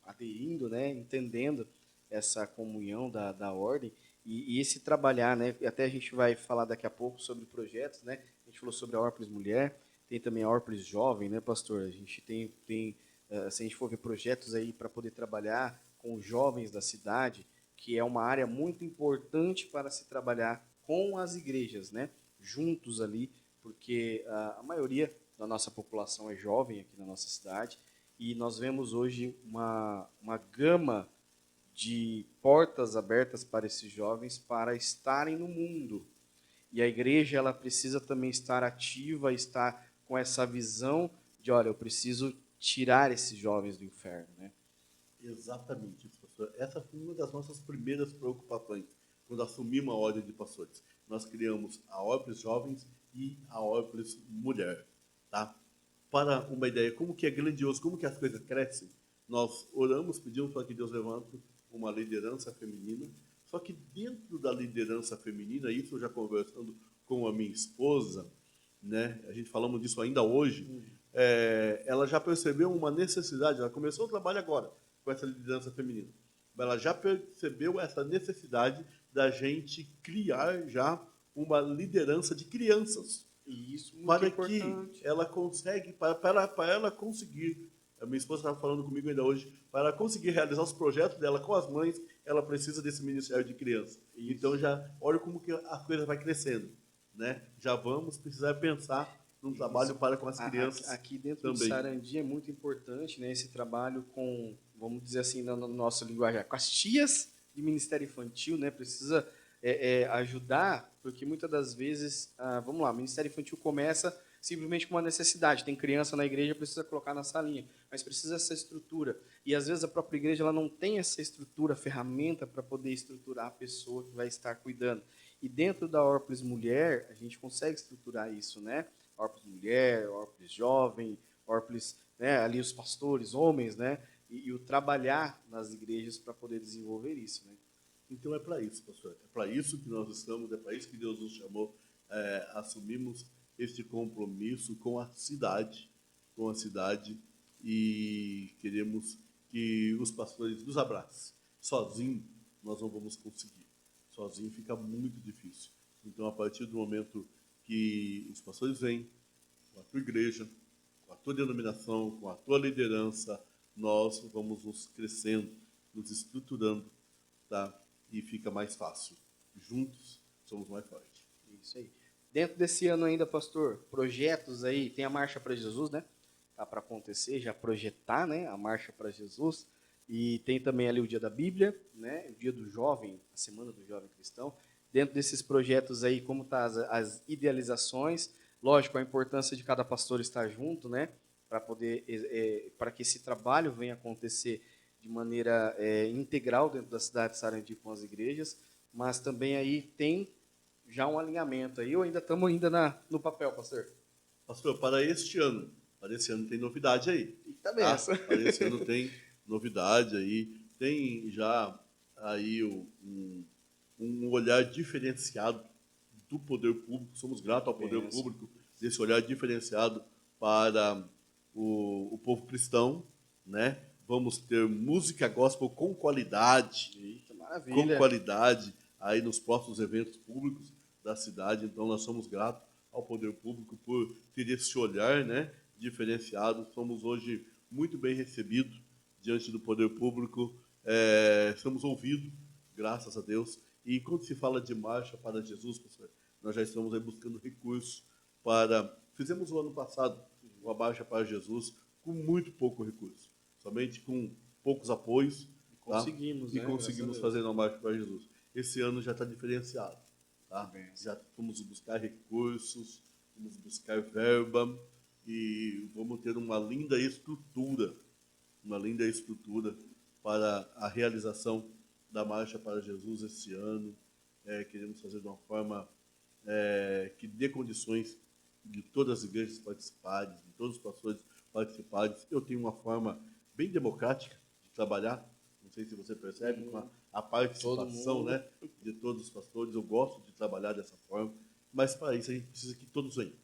aderindo, né, entendendo essa comunhão da ordem, e esse trabalhar, né, até a gente vai falar daqui a pouco sobre projetos, né, a gente falou sobre a Órbis Mulher, tem também a Órbis Jovem, né, pastor? A gente tem se a gente for ver projetos aí para poder trabalhar com os jovens da cidade, que é uma área muito importante para se trabalhar com as igrejas, né, juntos ali, porque a maioria da nossa população é jovem aqui na nossa cidade, e nós vemos hoje uma gama de portas abertas para esses jovens para estarem no mundo. E a igreja ela precisa também estar ativa, estar com essa visão de, olha, eu preciso tirar esses jovens do inferno, né? Exatamente isso, pastor. Essa foi uma das nossas primeiras preocupações quando assumimos a ordem de pastores. Nós criamos a Órbis Jovens e a Órbis Mulher, tá? Para uma ideia, como que é grandioso, como que as coisas crescem, nós oramos, pedimos para que Deus levante uma liderança feminina, só que dentro da liderança feminina, isso eu já conversando com a minha esposa, né? A gente falamos disso ainda hoje, ela já percebeu uma necessidade, ela começou o trabalho agora com essa liderança feminina, ela já percebeu essa necessidade da gente criar já uma liderança de crianças, E isso é muito para importante. que ela consegue, para ela conseguir, a minha esposa estava falando comigo ainda hoje, para ela conseguir realizar os projetos dela com as mães, ela precisa desse Ministério de Criança. Isso. Então já olha como que a coisa vai crescendo, né? Já vamos precisar pensar num trabalho para com as crianças Aqui dentro do também. Sarandi é muito importante, né, esse trabalho com, vamos dizer assim, na nossa linguagem, com as tias de Ministério Infantil, né, precisa ajudar, porque muitas das vezes, vamos lá, o Ministério Infantil começa simplesmente com uma necessidade, tem criança na igreja, precisa colocar na salinha, mas precisa essa estrutura, e às vezes a própria igreja ela não tem essa estrutura, ferramenta para poder estruturar a pessoa que vai estar cuidando, e dentro da Orplis Mulher, a gente consegue estruturar isso, né, Orplis Mulher, Orplis Jovem, Orplis, né, ali os pastores, homens, né, e o trabalhar nas igrejas para poder desenvolver isso, né. Então é para isso, pastor. É para isso que nós estamos, é para isso que Deus nos chamou. Assumimos este compromisso com a cidade, e queremos que os pastores nos abracem. Sozinho nós não vamos conseguir. Sozinho fica muito difícil. Então, a partir do momento que os pastores vêm com a tua igreja, com a tua denominação, com a tua liderança, nós vamos nos crescendo, nos estruturando, tá? E fica mais fácil. Juntos somos mais fortes. Isso aí. Dentro desse ano ainda, pastor, projetos aí, tem a Marcha para Jesus, né? Tá para acontecer, já projetar, né? A Marcha para Jesus. E tem também ali o Dia da Bíblia, né? O Dia do Jovem, a Semana do Jovem Cristão. Dentro desses projetos aí, como tá as idealizações? Lógico, a importância de cada pastor estar junto, né? Para poder, para que esse trabalho venha acontecer de maneira integral dentro da cidade de Sarandi com as igrejas, mas também aí tem já um alinhamento aí, ou ainda estamos no papel, pastor? Pastor, para este ano tem novidade aí. Eita Tá? benção. Para esse ano tem novidade aí, tem já aí um olhar diferenciado do poder público, somos gratos ao poder público, desse olhar diferenciado para o povo cristão, né? Vamos ter música gospel com qualidade, Eita, maravilha. com qualidade aí nos próximos eventos públicos da cidade. Então nós somos gratos ao poder público por ter esse olhar, né, diferenciado. Somos hoje muito bem recebidos diante do poder público, somos ouvidos, graças a Deus. E quando se fala de marcha para Jesus, pastor, nós já estamos aí buscando recursos para... Fizemos o ano passado uma marcha para Jesus com muito pouco recurso, somente com poucos apoios. Conseguimos, tá? né? E conseguimos fazer uma marcha para Jesus. Esse ano já está diferenciado. Tá? Já fomos buscar recursos, vamos buscar verba e vamos ter uma linda estrutura para a realização da Marcha para Jesus esse ano. Queremos fazer de uma forma que dê condições de todas as igrejas participarem, de todos os pastores participarem. Eu tenho uma forma bem democrática de trabalhar, não sei se você percebe, com a participação, né, de todos os pastores. Eu gosto de trabalhar dessa forma, mas para isso a gente precisa que todos venham,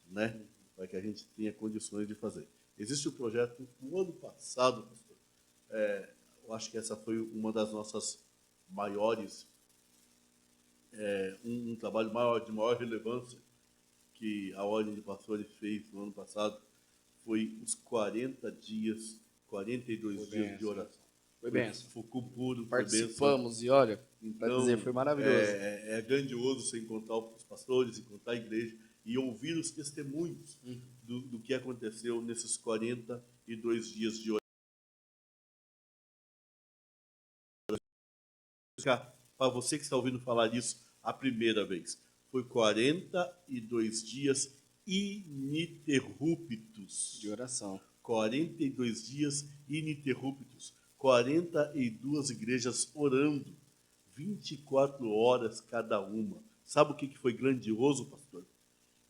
né, para que a gente tenha condições de fazer. Existe um projeto, no ano passado, pastor, eu acho que essa foi uma das nossas maiores, um trabalho de maior relevância que a Ordem de Pastores fez no ano passado, foi os 42 dias de oração. Foi benção. Ficou puro, participamos e olha, então, para dizer, foi maravilhoso. É grandioso você encontrar os pastores, encontrar a igreja e ouvir os testemunhos do que aconteceu nesses 42 dias de oração. Para você que está ouvindo falar disso a primeira vez, foi 42 dias ininterruptos De oração. 42 dias ininterruptos. 42 igrejas orando, 24 horas cada uma. Sabe o que foi grandioso, pastor?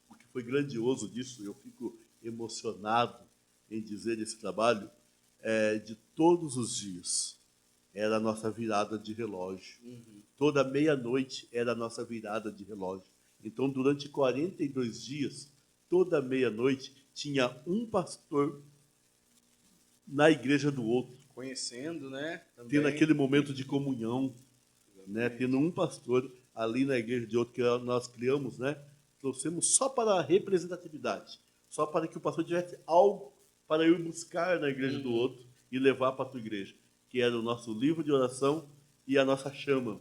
O que foi grandioso disso, eu fico emocionado em dizer esse trabalho, de todos os dias. Era a nossa virada de relógio. Toda meia-noite era a nossa virada de relógio. Então, durante 42 dias, toda meia-noite, tinha um pastor na igreja do outro. Conhecendo, né? Também. Tendo aquele momento de comunhão, né? Tendo um pastor ali na igreja de outro, que nós criamos, né? trouxemos só para a representatividade, só para que o pastor tivesse algo para ir buscar na igreja do outro e levar para a tua igreja, que era o nosso livro de oração e a nossa chama.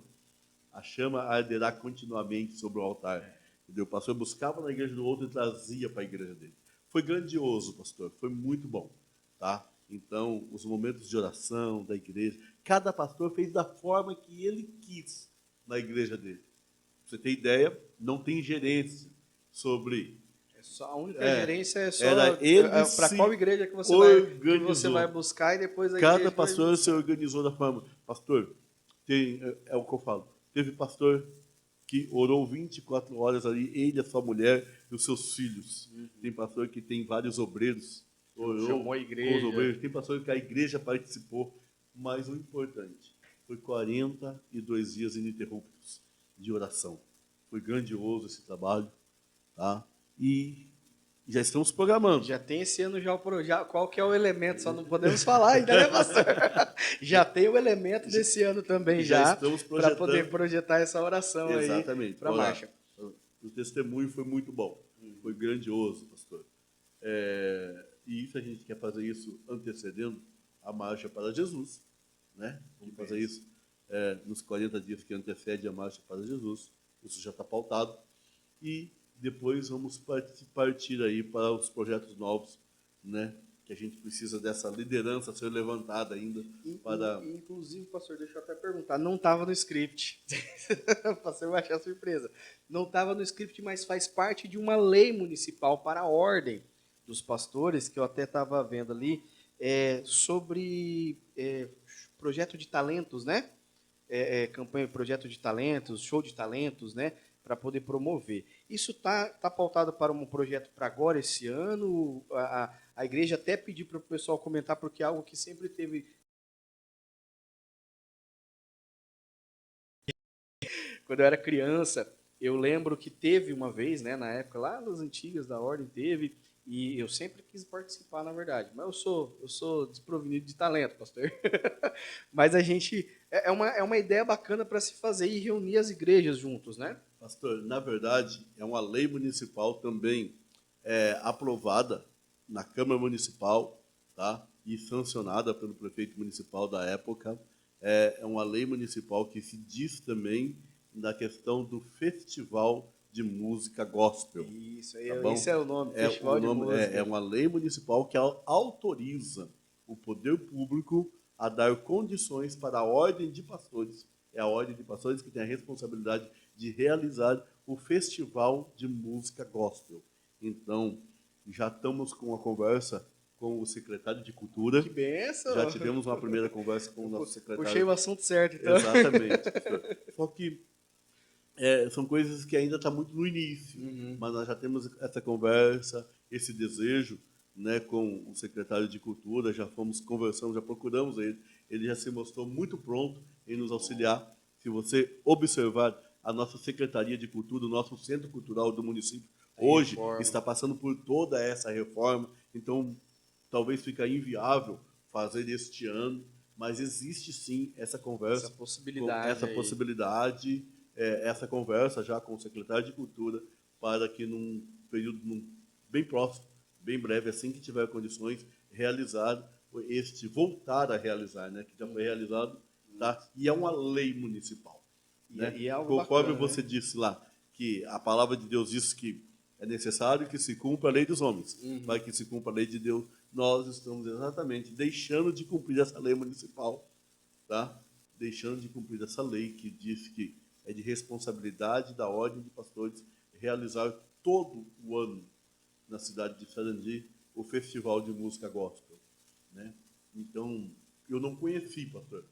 A chama arderá continuamente sobre o altar. Entendeu? O pastor buscava na igreja do outro e trazia para a igreja dele. Foi grandioso, pastor, foi muito bom. Tá? Então, os momentos de oração da igreja, cada pastor fez da forma que ele quis na igreja dele. Pra você ter ideia, não tem gerência sobre... A única gerência é só para qual igreja que você vai buscar e depois a cada pastor se organizou da forma. Pastor, é o que eu falo. Teve pastor que orou 24 horas ali, ele, a sua mulher e os seus filhos. Tem pastor que tem vários obreiros. Chamou a igreja. Obreiros. Tem pastor que a igreja participou. Mas o importante foi 42 dias ininterruptos de oração. Foi grandioso esse trabalho. Tá? E já estamos programando. Já tem esse ano qual que é o elemento, só não podemos falar ainda, né, pastor? Já tem o elemento desse ano também já para poder projetar essa oração. Exatamente, aí para a marcha. O testemunho foi muito bom, foi grandioso, pastor. E isso a gente quer fazer isso antecedendo a marcha para Jesus, né? Vamos fazer isso nos 40 dias que antecede a marcha para Jesus. Isso já está pautado. E depois vamos partir aí para os projetos novos, né? Que a gente precisa dessa liderança ser levantada ainda. Inclusive, pastor, deixa eu até perguntar, não estava no script, para você vai achar surpresa, não estava no script, mas faz parte de uma lei municipal para a ordem dos pastores, que eu até estava vendo ali, sobre projeto de talentos, né? Campanha, projeto de talentos, show de talentos, né? Para poder promover. Isso tá pautado para um projeto para agora, esse ano? A igreja até pediu para o pessoal comentar, porque é algo que sempre teve... Quando eu era criança, eu lembro que teve uma vez, né, na época, lá nas antigas da ordem, teve, e eu sempre quis participar, na verdade. Mas eu sou desprovenido de talento, pastor. Mas a gente... É uma ideia bacana para se fazer e reunir as igrejas juntos, né? Pastor, na verdade, é uma lei municipal também aprovada na Câmara Municipal, tá? E sancionada pelo prefeito municipal da época. É uma lei municipal que se diz também da questão do Festival de Música Gospel. Isso, tá esse é o nome, Festival de Música. É uma lei municipal que autoriza o poder público a dar condições para a ordem de pastores. É a ordem de pastores que tem a responsabilidade de realizar o Festival de Música Gospel. Então, já estamos com uma conversa com o secretário de Cultura. Que benção! Já tivemos uma primeira conversa com o nosso secretário. Puxei o assunto certo, então. Exatamente. Só que são coisas que ainda estão muito no início, mas nós já temos essa conversa, esse desejo, né, com o secretário de Cultura, já fomos conversando, já procuramos ele já se mostrou muito pronto em nos auxiliar. Se você observar a nossa Secretaria de Cultura, o nosso Centro Cultural do município, hoje está passando por toda essa reforma, então talvez fique inviável fazer este ano, mas existe sim essa conversa, essa possibilidade, essa conversa já com o secretário de Cultura, para que num período bem próximo, bem breve, assim que tiver condições, voltar a realizar, né, que já foi realizado, tá? E é uma lei municipal. Né? E é algo conforme bacana, você né? disse lá, que a palavra de Deus diz que é necessário que se cumpra a lei dos homens, para que se cumpra a lei de Deus, nós estamos exatamente deixando de cumprir essa lei municipal, tá? Deixando de cumprir essa lei que diz que é de responsabilidade da ordem de pastores realizar todo o ano na cidade de Sarandi o Festival de Música Gospel, né? Então, eu não conheci, pastor,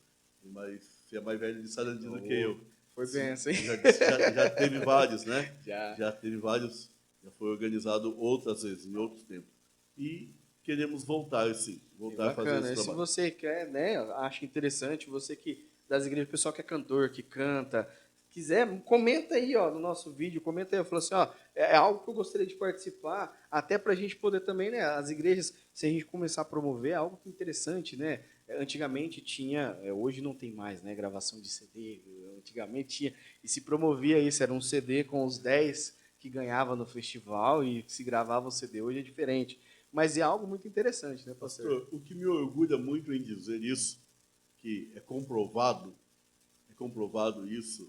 mas você é mais velho de Sarandi do que eu. Foi bem assim. Já teve vários, né? Já teve vários, já foi organizado outras vezes, em outros tempos. E queremos voltar, sim, voltar a fazer esse trabalho. Se você quer, né, acha interessante, você que das igrejas, o pessoal que é cantor, que canta, quiser, comenta aí, ó, no nosso vídeo, comenta aí, fala assim, ó, é algo que eu gostaria de participar, até para a gente poder também, né, as igrejas, se a gente começar a promover, é algo que é interessante, né? Antigamente tinha, hoje não tem mais, né, gravação de CD, antigamente tinha, e se promovia isso, era um CD com os 10 que ganhava no festival e que se gravava o CD hoje é diferente. Mas é algo muito interessante, né, pastor? Pastor, o que me orgulha muito em dizer isso, que é comprovado isso,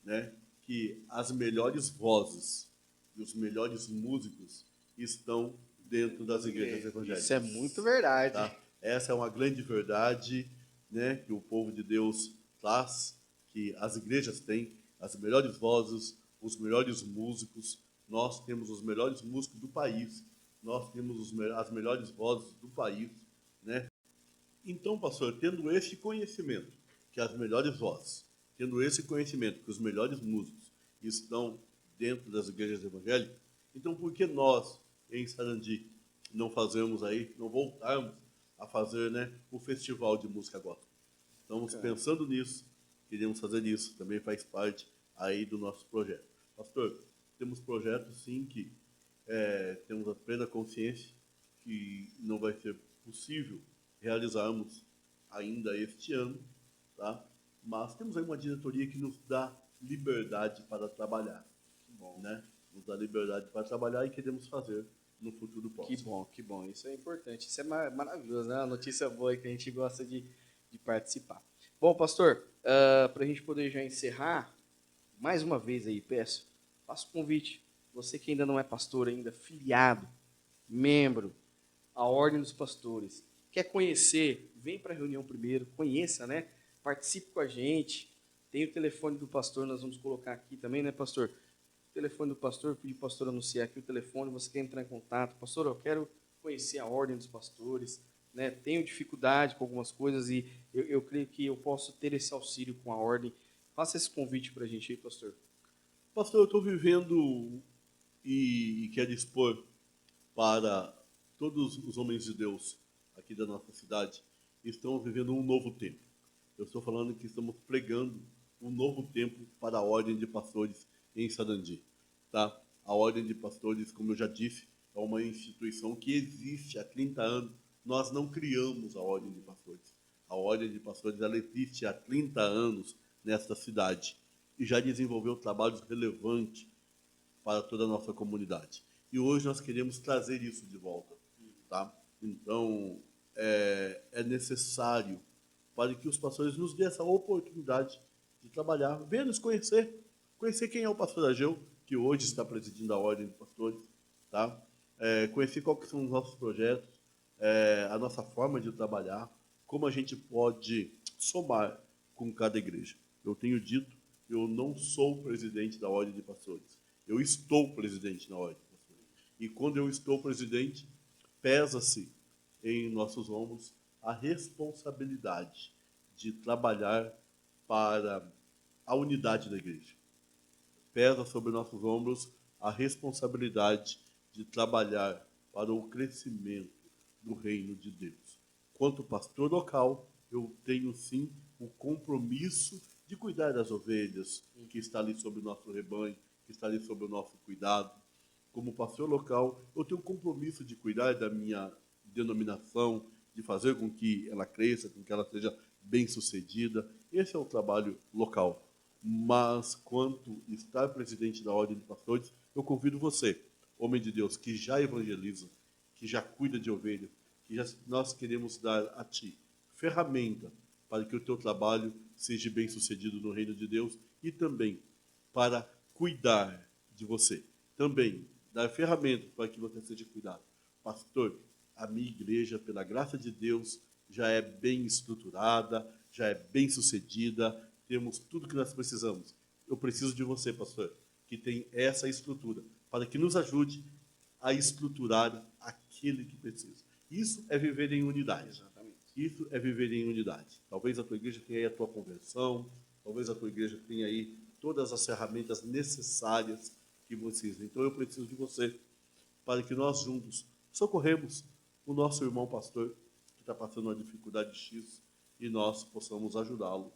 né, que as melhores vozes e os melhores músicos estão dentro das igrejas evangélicas. Isso é muito verdade. Tá? Essa é uma grande verdade, né, que o povo de Deus traz, que as igrejas têm as melhores vozes, os melhores músicos. Nós temos os melhores músicos do país, nós temos as melhores vozes do país, né? Então, pastor, tendo esse conhecimento, que as melhores vozes, tendo esse conhecimento, que os melhores músicos estão dentro das igrejas evangélicas, então por que nós, em Sarandi, não fazemos aí, não voltarmos a fazer, né, o festival de música gospel? Estamos pensando nisso, queremos fazer isso, também faz parte aí do nosso projeto. Pastor, temos projetos sim que temos a plena consciência que não vai ser possível realizarmos ainda este ano, tá? Mas temos aí uma diretoria que nos dá liberdade para trabalhar, né? Nos dá liberdade para trabalhar e queremos fazer no futuro próximo. Que bom, isso é importante, isso é maravilhoso, né? Uma notícia boa que a gente gosta de participar. Bom, pastor, para a gente poder já encerrar, mais uma vez aí, peço, faço o convite, você que ainda não é pastor, ainda filiado, membro, a Ordem dos Pastores, quer conhecer, vem para a reunião primeiro, conheça, né? Participe com a gente, tem o telefone do pastor, nós vamos colocar aqui também, né, pastor? O telefone do pastor, pedir o pastor anunciar aqui o telefone, você quer entrar em contato, pastor, eu quero conhecer a Ordem dos Pastores, né? Tenho dificuldade com algumas coisas e eu creio que eu posso ter esse auxílio com a Ordem. Faça esse convite para a gente aí, pastor. Pastor, eu estou vivendo e quero expor para todos os homens de Deus aqui da nossa cidade, estão vivendo um novo tempo. Eu estou falando que estamos pregando um novo tempo para a Ordem de Pastores em Sarandi. Tá? A Ordem de Pastores, como eu já disse, é uma instituição que existe há 30 anos. Nós não criamos a Ordem de Pastores. A Ordem de Pastores ela existe há 30 anos nesta cidade e já desenvolveu trabalhos relevantes para toda a nossa comunidade. E hoje nós queremos trazer isso de volta. Tá? Então, é necessário para que os pastores nos dê essa oportunidade de trabalhar, venha nos conhecer quem é o pastor Ageu, que hoje está presidindo a Ordem de Pastores, tá? Conhecer quais são os nossos projetos, a nossa forma de trabalhar, como a gente pode somar com cada igreja. Eu tenho dito, eu não sou presidente da Ordem de Pastores, eu estou presidente da Ordem de Pastores. E quando eu estou presidente, pesa-se em nossos ombros a responsabilidade de trabalhar para a unidade da igreja. Pesa sobre nossos ombros a responsabilidade de trabalhar para o crescimento do reino de Deus. Quanto pastor local, eu tenho sim o compromisso de cuidar das ovelhas que está ali sobre o nosso rebanho, que está ali sob o nosso cuidado. Como pastor local, eu tenho o compromisso de cuidar da minha denominação, de fazer com que ela cresça, com que ela seja bem-sucedida. Esse é o trabalho local. Mas, quanto estar presidente da Ordem de Pastores, eu convido você, homem de Deus, que já evangeliza, que já cuida de ovelhas, nós queremos dar a ti ferramenta para que o teu trabalho seja bem-sucedido no reino de Deus e também para cuidar de você. Também dar ferramentas para que você seja cuidado. Pastor, a minha igreja, pela graça de Deus, já é bem estruturada, já é bem sucedida, temos tudo que nós precisamos. Eu preciso de você, pastor, que tem essa estrutura, para que nos ajude a estruturar aquele que precisa. Isso é viver em unidade. Exatamente. Isso é viver em unidade. Talvez a tua igreja tenha aí a tua conversão, talvez a tua igreja tenha aí todas as ferramentas necessárias que precisa. Então eu preciso de você, para que nós juntos socorremos o nosso irmão pastor que está passando uma dificuldade X e nós possamos ajudá-lo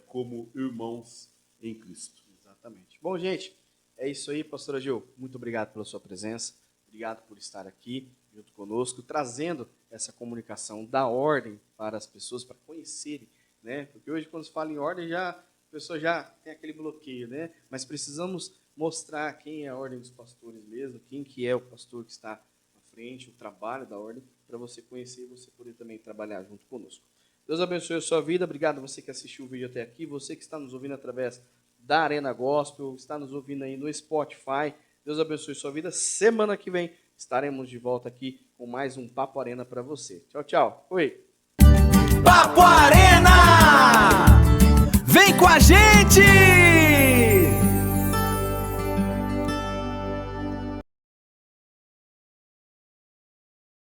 como irmãos em Cristo. Exatamente. Bom, gente, é isso aí, pastor Ageu. Muito obrigado pela sua presença. Obrigado por estar aqui junto conosco, trazendo essa comunicação da ordem para as pessoas, para conhecerem, né? Porque hoje, quando se fala em ordem, já o pessoa já tem aquele bloqueio, né? Mas precisamos mostrar quem é a Ordem dos Pastores mesmo, quem que é o pastor que está à frente, o trabalho da Ordem, para você conhecer e você poder também trabalhar junto conosco. Deus abençoe a sua vida. Obrigado a você que assistiu o vídeo até aqui, você que está nos ouvindo através da Arena Gospel, está nos ouvindo aí no Spotify. Deus abençoe a sua vida. Semana que vem estaremos de volta aqui com mais um Papo Arena para você. Tchau, tchau. Oi. Papo